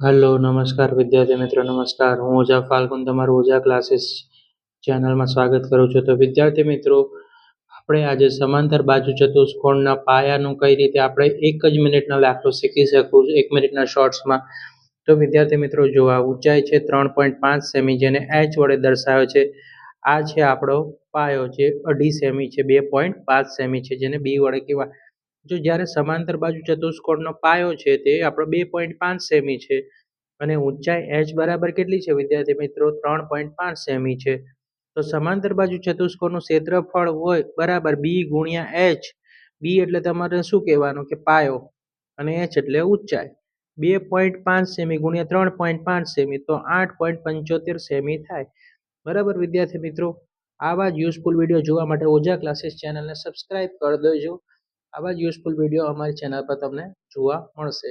Hello નમસ્કાર વિદ્યાર્થી મિત્રો નમસ્કાર હું ઓઝા ફાલ્ગુન તમારું ઓઝા ક્લાસીસ ચેનલમાં સ્વાગત કરું છું. તો વિદ્યાર્થી મિત્રો આપણે આજે સમાંતર બાજુ ચતુષ્કોણના પાયાનું કઈ રીતે આપણે એક જ મિનિટનો દાખલો શીખી શકું 1 મિનિટના શોર્ટ્સમાં. તો વિદ્યાર્થી મિત્રો જો આ ઊંચાઈ છે 3.5 સેમી જેને h વડે દર્શાવ્યો છે. આ છે આપણો પાયો જે 2.5 સેમી છે 2.5 સેમી છે જેને b વડે કહેવાય. જો જ્યારે સમાંતર બાજુ ચતુષ્કોણનો પાયો છે તે આપણો 2.5 સેમી છે અને ઊંચાઈ h બરાબર કેટલી છે વિદ્યાર્થી મિત્રો 3.5 સેમી છે. તો સમાંતર બાજુ ચતુષ્કોણનું ક્ષેત્રફળ હોય બરાબર b ગુણ્યા h. b એટલે તમારે શું કહેવાનું કે પાયો અને h એટલે ઊંચાઈ. 2.5 સેમી ગુણ્યા 3.5 સેમી તો 8.75 સેમી થાય. બરાબર વિદ્યાર્થી મિત્રો, આવા જ યુઝફુલ વિડીયો જોવા માટે ઓઝા ક્લાસીસ ચેનલને સબસ્ક્રાઇબ કરી દેજો. આવા જ યુઝફુલ વિડીયો અમારી ચેનલ પર તમને જોવા મળશે.